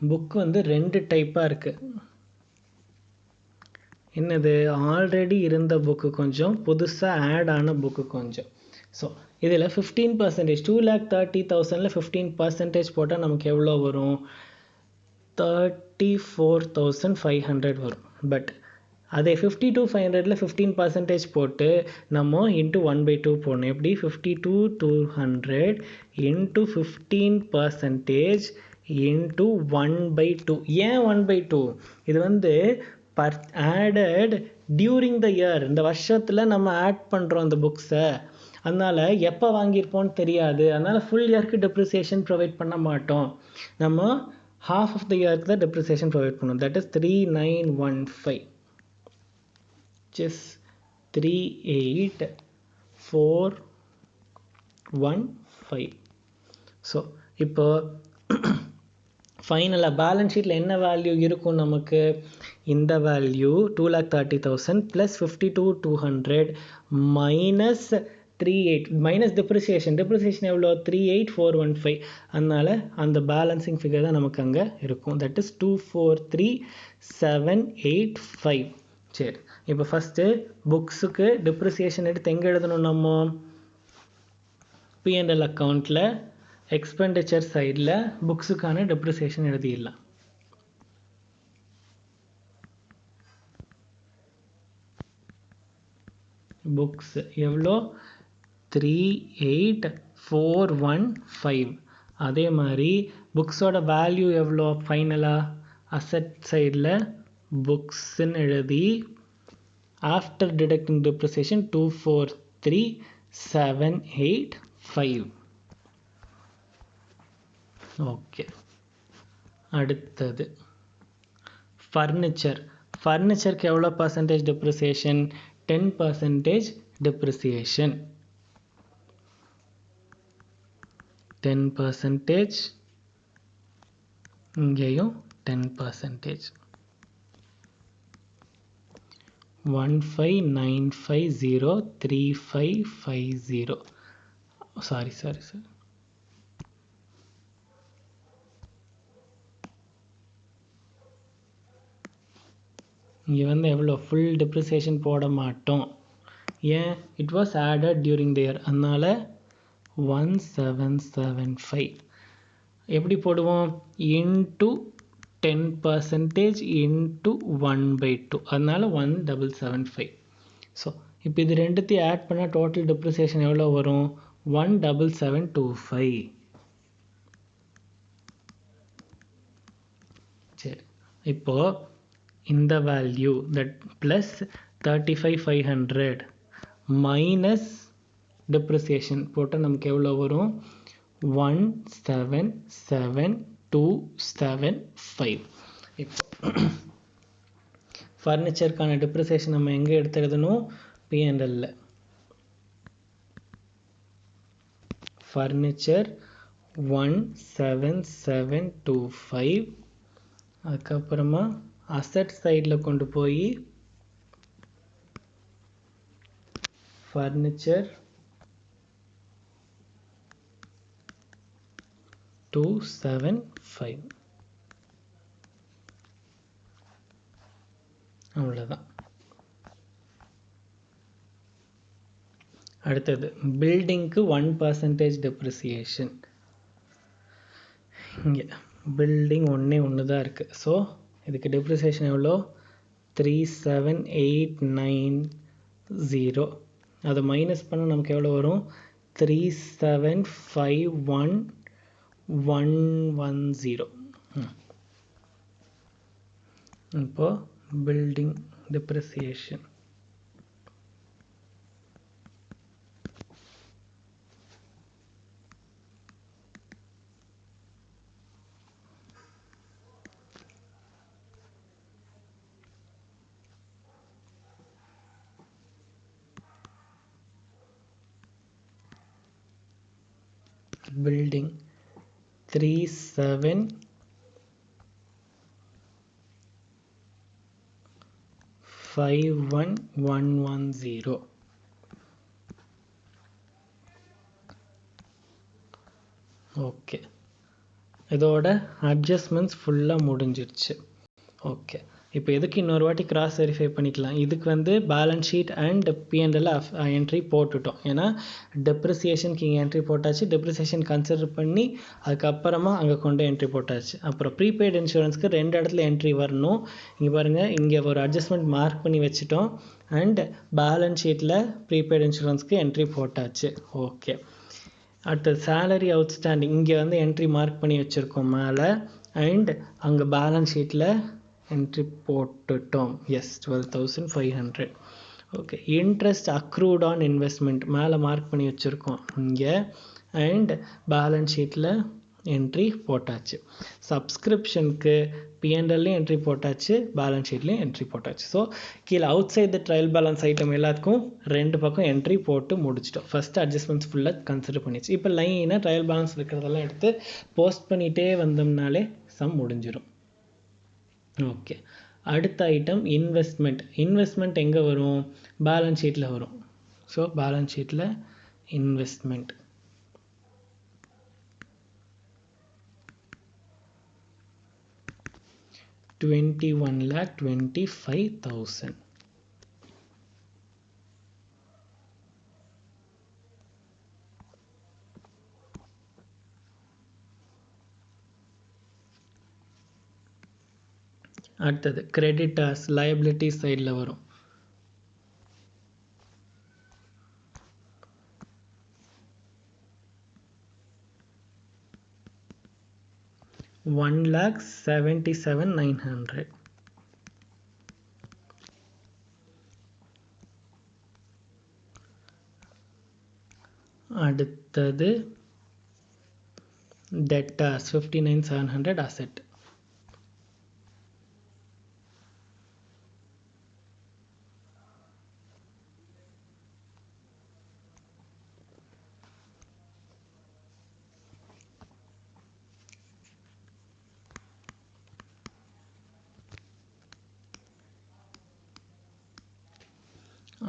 புக்கு வந்து 2 டைப்பாக இருக்குது. என்னது? ஆல்ரெடி இருந்த புக்கு கொஞ்சம், புதுசாக ஆட் ஆன புக்கு கொஞ்சம். ஸோ இதில் 15%, 2,30,000 15% போட்டால் நமக்கு எவ்வளோ வரும்? 34,500 வரும். பட் அதே 52,500 15% போட்டு நம்ம இன்ட்டு 1/2 போடணும். எப்படி? 52,200 இன்ட்டு 15% இன்ட்டு 1/2. ஏன் 1/2? இது வந்து ஆடட் டியூரிங் த இயர். இந்த வருஷத்தில் நம்ம ஆட் பண்ணுறோம் அந்த புக்ஸை, அதனால் எப்போ வாங்கியிருப்போம்னு தெரியாது. அதனால் ஃபுல் இயருக்கு டெப்ரிசியேஷன் ப்ரொவைட் பண்ண மாட்டோம். நம்ம half of the இயருக்கு தான் டெப்ரிசியேஷன் ப்ரொவைட் பண்ணுவோம். That is 3,915, which is 38,415. So இப்போ ஃபைனலாக பேலன்ஸ் ஷீட்டில் என்ன வேல்யூ இருக்கும் நமக்கு? இந்த value 2,30,000 plus 52,200 minus 38 minus depreciation. Depreciation எவ்வளோ? 38,415. அதனால் அந்த பேலன்சிங் ஃபிகர் தான் நமக்கு அங்கே இருக்கும். That is 243,785. சரி, இப்போ ஃபஸ்ட்டு புக்ஸுக்கு டிப்ரிசியேஷன் எடுத்து எங்கே எழுதணும்? நம்ம P&L அக்கௌண்ட்டில் எக்ஸ்பெண்டிச்சர் சைடில் புக்ஸுக்கான டெப்ரிசியேஷன் எழுதிடலாம். புக்ஸ் எவ்வளோ? 38,415. அதே மாதிரி புக்ஸோட வேல்யூ எவ்வளோ? ஃபைனலாக அசட் சைடில் புக்ஸ்ன்னு எழுதி after deducting depreciation 243785. ஓகே, அடுத்தது ஃபர்னிச்சர். ஃபர்னிச்சருக்கு எவ்வளோ பர்சன்டேஜ் டெப்ரிசியேஷன்? 10% டெப்ரிசியேஷன். 10%, இங்கேயும் 10%. 15950350. சாரி இங்கே வந்து எவ்வளோ ஃபுல் டெப்ரிசியேஷன் போட மாட்டோம். ஏன்? It was added during the year, அதனால் 1775. எப்படி போடுவோம்? இன்ட்டு 10% இன்ட்டு 1/2, அதனால் 1775. ஸோ இப்போ இது ரெண்டுத்தையும் ஆட் பண்ணால் டோட்டல் டெப்ரிசியேஷன் எவ்வளோ வரும்? 17725. சரி, இப்போது இந்த value that plus 35500 minus depreciation போட்டால் நமக்கு எவ்வளோ வரும்? 177,275. இப்போ ஃபர்னிச்சருக்கான டெப்ரிசியேஷன் நம்ம எங்கே எடுத்து எழுதணும்? P&L. ஃபர்னிச்சர் 17725. அதுக்கப்புறமா அசட் சைடில் கொண்டு போய் ஃபர்னிச்சர் 275. அவ்வளோதான். அடுத்தது பில்டிங்க்கு 1% டெப்ரிசியேஷன். இங்கே பில்டிங் ஒன்று தான் இருக்குது. ஸோ இதுக்கு டெப்ரிசியேஷன் எவ்வளோ? 37890. அதை மைனஸ் பண்ண நமக்கு எவ்வளோ வரும்? 3751110. இப்போது பில்டிங் டெப்ரிசியேஷன் building 3751110. ஓகே, இதோட அட்ஜஸ்ட்மெண்ட்ஸ் ஃபுல்லாக முடிஞ்சிருச்சு. ஓகே, இப்போ எதுக்கு இன்னொரு வாட்டி கிராஸ் வெரிஃபை பண்ணிக்கலாம். இதுக்கு வந்து balance sheet and P&L entry போட்டுட்டோம். ஏன்னா டெப்ரிசியேஷனுக்கு இங்கே என்ட்ரி போட்டாச்சு, டெப்ரிசியேஷன் கன்சிடர் பண்ணி அதுக்கப்புறமா அங்கே கொண்டு என்ட்ரி போட்டாச்சு. அப்புறம் ப்ரீபெய்டு இன்சூரன்ஸ்க்கு 2 இடத்துல என்ட்ரி வரணும். இங்கே பாருங்கள், இங்கே ஒரு அட்ஜஸ்ட்மெண்ட் மார்க் பண்ணி வச்சுட்டோம் அண்ட் பேலன்ஸ் ஷீட்டில் ப்ரீபெய்டு இன்சூரன்ஸ்க்கு என்ட்ரி போட்டாச்சு. ஓகே, அடுத்தது சேலரி அவுட்ஸ்டாண்டிங். இங்கே வந்து என்ட்ரி மார்க் பண்ணி வச்சுருக்கோம் மேலே அண்ட் அங்கே பேலன்ஸ் ஷீட்டில் என்ட்ரி போட்டுட்டோம். Yes, 12,500. Okay, interest accrued on investment மேலே மார்க் பண்ணி வச்சுருக்கோம் இங்கே அண்ட் பேலன்ஸ் ஷீட்டில் என்ட்ரி போட்டாச்சு. சப்ஸ்கிரிப்ஷனுக்கு P&Lலையும் என்ட்ரி போட்டாச்சு, பேலன்ஸ் ஷீட்லேயும் என்ட்ரி போட்டாச்சு. ஸோ கீழே outside the trial balance item எல்லாத்துக்கும் 2 பக்கம் என்ட்ரி போட்டு முடிச்சிட்டோம். ஃபஸ்ட்டு அட்ஜஸ்ட்மெண்ட்ஸ் ஃபுல்லாக கன்சிடர் பண்ணிச்சு. இப்போ லைனாக ட்ரையல் பேலன்ஸ் இருக்கிறதெல்லாம் எடுத்து போஸ்ட் பண்ணிகிட்டே வந்தோம்னாலே சம் முடிஞ்சிடும். ஓகே, அடுத்த ஐட்டம் இன்வெஸ்ட்மெண்ட். இன்வெஸ்ட்மெண்ட் எங்கே வரும்? பேலன்ஸ் ஷீட்டில் வரும். ஸோ பேலன்ஸ் ஷீட்டில் இன்வெஸ்ட்மெண்ட் 21,25,000. அடுத்தது கிரெடிட்டர்ஸ் லைபிலிட்டி சைடில் வரும். $1,77,900. அடுத்தது debtors 59,700 asset.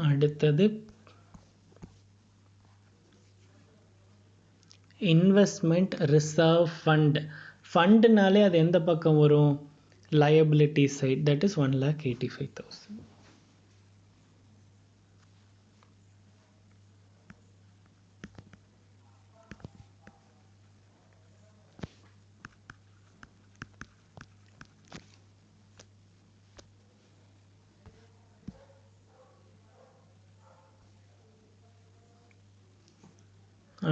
அடுத்தது இன்வெஸ்ட்மெண்ட் ரிசர்வ் ஃபண்ட். ஃபண்டுனாலே அது எந்த பக்கம் வரும்? liability side, that is 1,85,000.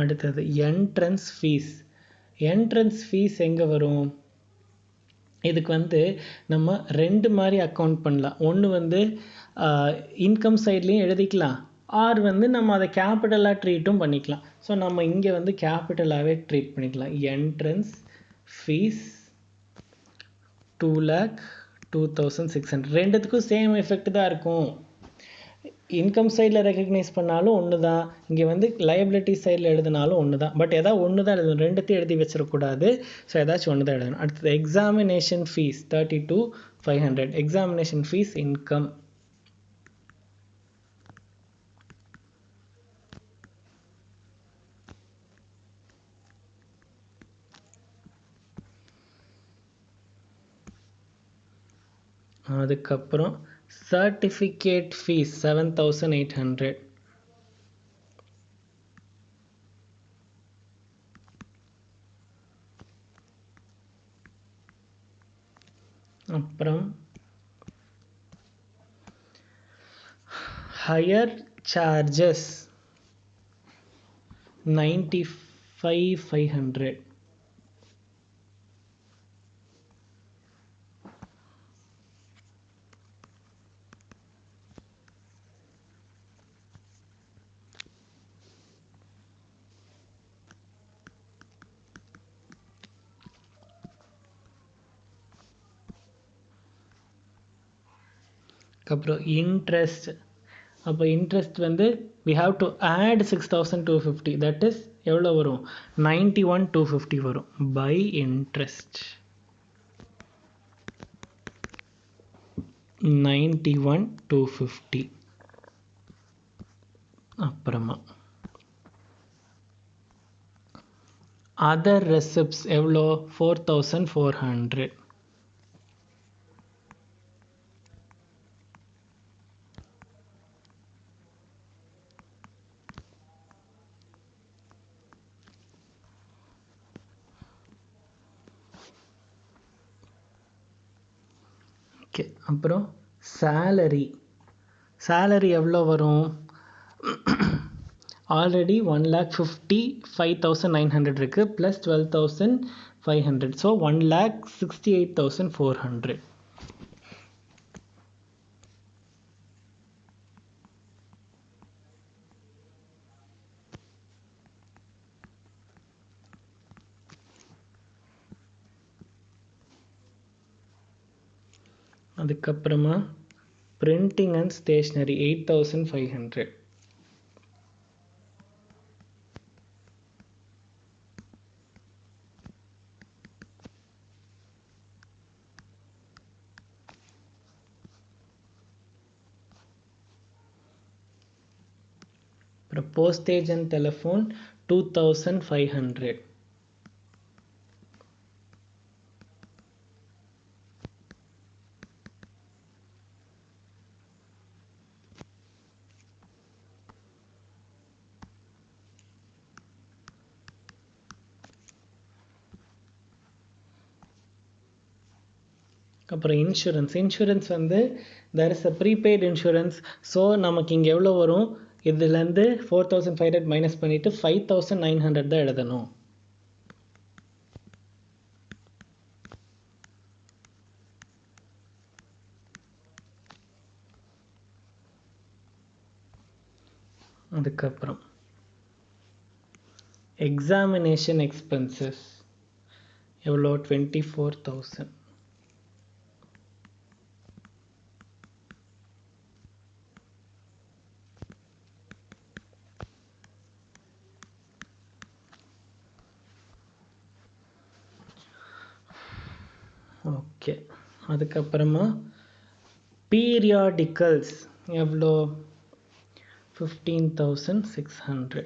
அடுத்தது என்ட்ரன்ஸ் ஃபீஸ். என்ட்ரன்ஸ் ஃபீஸ் எங்கே வரும்? இதுக்கு வந்து நம்ம ரெண்டு மாதிரி அக்கௌண்ட் பண்ணலாம். ஒன்று வந்து இன்கம் சைட்லேயும் எழுதிக்கலாம், ஆர் வந்து நம்ம அதை கேபிட்டலாக ட்ரீட்டும் பண்ணிக்கலாம். ஸோ நம்ம இங்கே வந்து கேபிட்டலாகவே ட்ரீட் பண்ணிக்கலாம். Entrance fees 2,02,600. ரெண்டுத்துக்கும் சேம் எஃபெக்ட் தான் இருக்கும். இன்கம் சைடில் ரெக்கக்னைஸ் பண்ணாலும் ஒன்று தான், இங்கே வந்து லைபிலிட்டி சைடில் எழுதினாலும் ஒன்று தான். பட் எதாவது ஒன்று தான் எழுதணும், ரெண்டுத்தையும் எழுதி வச்சிடக்கூடாது. ஸோ ஏதாச்சும் ஒன்று தான் எழுதணும். அடுத்தது examination fees 32,500. Examination fees income. அதுக்கப்புறம் சர்டிஃபிகேட் ஃபீஸ் 7,800. அப்புறம் ஹையர் சார்ஜஸ் 95,500. அப்புறம் இன்ட்ரெஸ்ட். அப்போ இன்ட்ரெஸ்ட் வந்து we have to add 6,250. that is எவ்வளோ வரும்? 91,250 வரும். by interest 91,250. அப்புறமா அதர் ரெசிப்ட்ஸ் எவ்வளோ? 4,400. ஓகே. அப்புறம் சேலரி. சேலரி எவ்வளோ வரும்? ஆல்ரெடி 1,55,900 இருக்குது, ப்ளஸ் 12,500. ஸோ 1,68,400. அதுக்கப்புறமா பிரிண்டிங் அண்ட் ஸ்டேஷ்னரி 8,500. அப்புறம் போஸ்டேஜ் அண்ட் டெலிஃபோன் 2,500. அப்புறம் இன்சூரன்ஸ். இன்சூரன்ஸ் வந்து there is a prepaid insurance. So நமக்கு இங்கே எவ்வளோ வரும்? இதுலேருந்து 4,500 மைனஸ் பண்ணிவிட்டு 5,900 தான் எழுதணும். அதுக்கப்புறம் எக்ஸாமினேஷன் எக்ஸ்பென்சஸ் எவ்வளோ 24,000. ஓகே, அதுக்கப்புறமா பீரியாடிக்கல்ஸ் எவ்வளோ 15,600.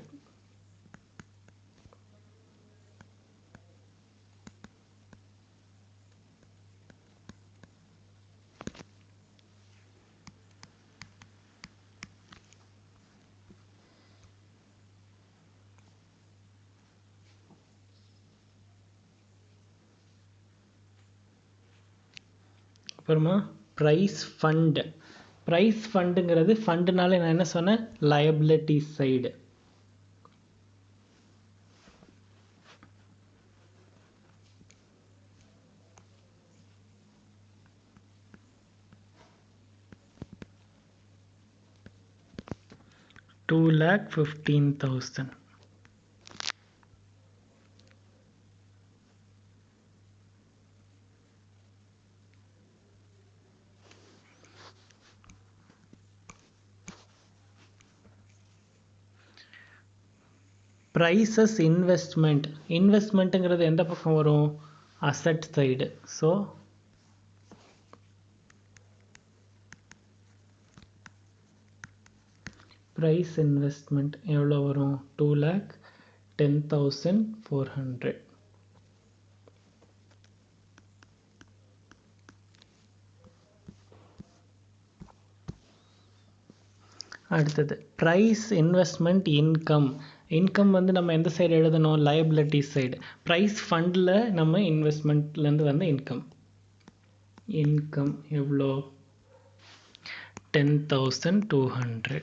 அப்புறமா ப்ரைஸ் ஃபண்ட். ப்ரைஸ் ஃபண்டுங்கிறது ஃபண்டுனால நான் என்ன சொன்னேன், லயபிலிட்டி சைடு. $2,15,000. Prizes investment. இன்வெஸ்ட்மெண்ட்டுங்கிறது எந்த பக்கம் வரும், asset side. So prize investment எவ்வளோ வரும், 2,10,400. அடுத்தது ப்ரைஸ் இன்வெஸ்ட்மெண்ட் இன்கம். இன்கம் வந்து நம்ம எந்த சைடு எழுதணும், லயபிலிட்டி சைடு. ப்ரைஸ் ஃபண்டில் நம்ம இன்வெஸ்ட்மெண்ட்லேருந்து வந்த இன்கம். இன்கம் எவ்வளோ 10,200.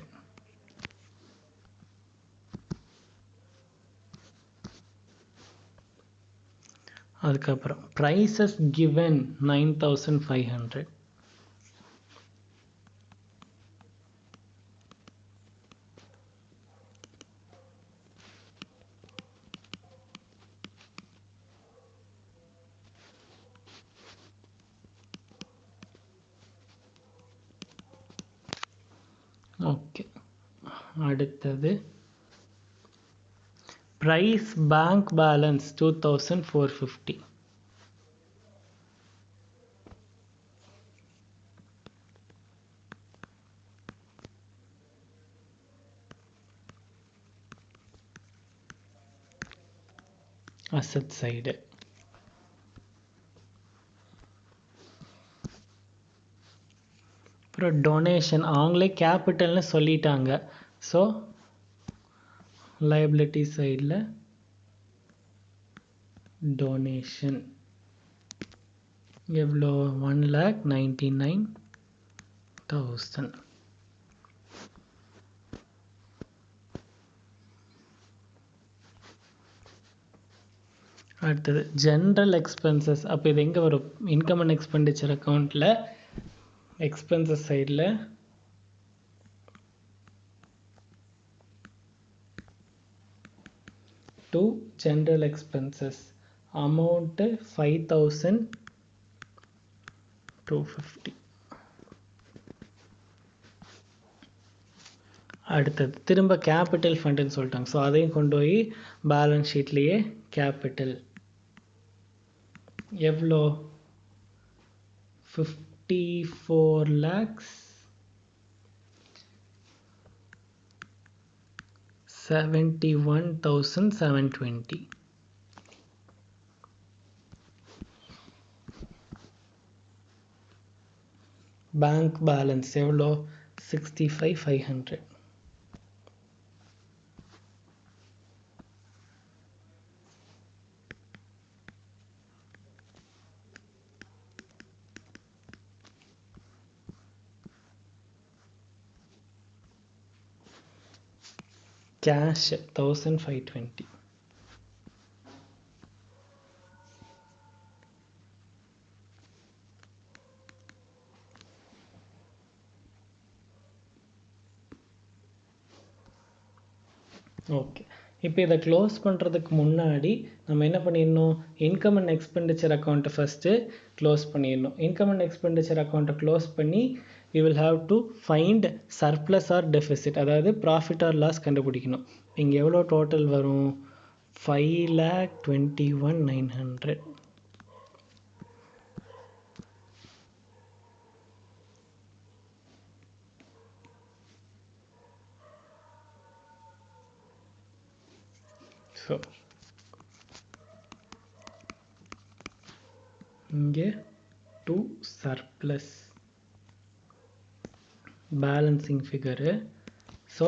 அதுக்கப்புறம் ப்ரைஸஸ் கிவன் 9,500. ஓகே, அடுத்தது prize bank balance 2,450. Asset side. அப்புறம் டொனேஷன், அவங்களே கேபிட்டல்னு சொல்லிட்டாங்க. ஸோ liability சைடில் டொனேஷன் எவ்வளோ 1,99,000. அடுத்தது ஜென்ரல் எக்ஸ்பென்சஸ். அப்போ இது எங்கே வரும், இன்கம் அண்ட் எக்ஸ்பெண்டிச்சர் அக்கௌண்ட்டில் எக்ஸ்பென்சஸ் சைடில் to general expenses amount 5,250. அடுத்தது திரும்ப கேபிட்டல் ஃபண்டுன்னு சொல்லிட்டாங்க. ஸோ அதையும் கொண்டு போய் பேலன்ஸ் ஷீட்லேயே கேபிட்டல் எவ்வளோ 54,71,720. பேங்க் பேலன்ஸ் எவ்வளோ 65,500. கேஷ் 1,520. ஓகே, இப்போ இதை க்ளோஸ் பண்ணுறதுக்கு முன்னாடி நம்ம என்ன பண்ணிடணும், இன்கம் அண்ட் எக்ஸ்பெண்டிச்சர் அக்கௌண்ட்டை ஃபஸ்ட்டு க்ளோஸ் பண்ணிடணும். இன்கம் அண்ட் எக்ஸ்பெண்டிச்சர் அக்கௌண்ட்டை க்ளோஸ் பண்ணி we will have to find surplus or deficit, அதாவது ப்ராஃபிட் ஆர் லாஸ் கண்டுபிடிக்கணும். இங்கே எவ்வளோ டோட்டல் வரும், 5,21,900. ஸோ இங்கே to surplus balancing figure, so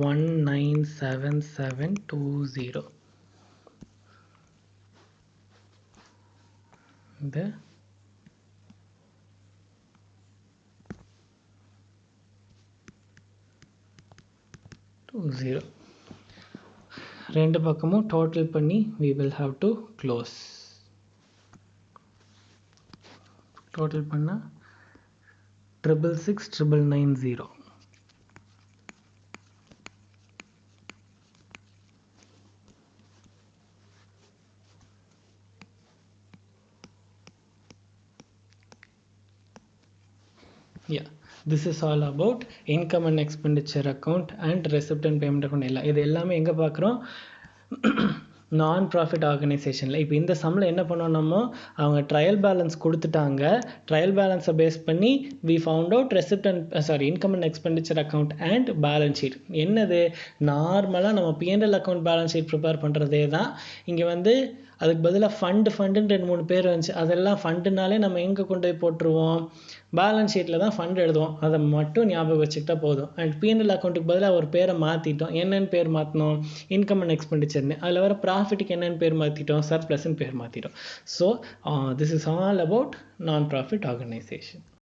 197720. the 20 ரெண்டு பக்கமும் டோட்டல் பண்ணி we will have to close. Total பண்ணா 666,990. Yeah, this is all about income and expenditure account and receipt and payment account. இது எல்லாமே எங்கே பார்க்குறோம், நான் ப்ராஃபிட் ஆர்கனைசேஷனில். இப்போ இந்த சம்மில் என்ன பண்ணோம், நம்ம அவங்க ட்ரையல் பேலன்ஸ் கொடுத்துட்டாங்க. ட்ரையல் பேலன்ஸை பேஸ் பண்ணி we found out receipt and income and expenditure account and balance sheet. என்னது, நார்மலாக நம்ம PNL account balance sheet prepare பண்ணுறதே தான். இங்கே வந்து அதுக்கு பதிலாக ஃபண்டுன்னு 2-3 பேர் வந்துச்சு. அதெல்லாம் ஃபண்டுனாலே நம்ம எங்கே கொண்டு போய் போட்டுருவோம், பேலன்ஸ் ஷீட்டில் தான் ஃபண்ட் எழுதுவோம். அதை மட்டும் ஞாபகம் வச்சுக்கிட்டா போதும். அண்ட் பிஎன்எல் அக்கௌண்ட்டுக்கு பதிலாக ஒரு பேரை மாற்றிட்டோம். என்னென்னு பேர் மாற்றினோம், இன்கம் அண்ட் எக்ஸ்பெண்டிச்சர்னு. அதில் வர ப்ராஃபிட்டுக்கு என்னென்னு பேர் மாற்றிட்டோம், சர்ப்ளஸ்ன்னு பேர் மாற்றிட்டோம். So this is all about non profit organisation.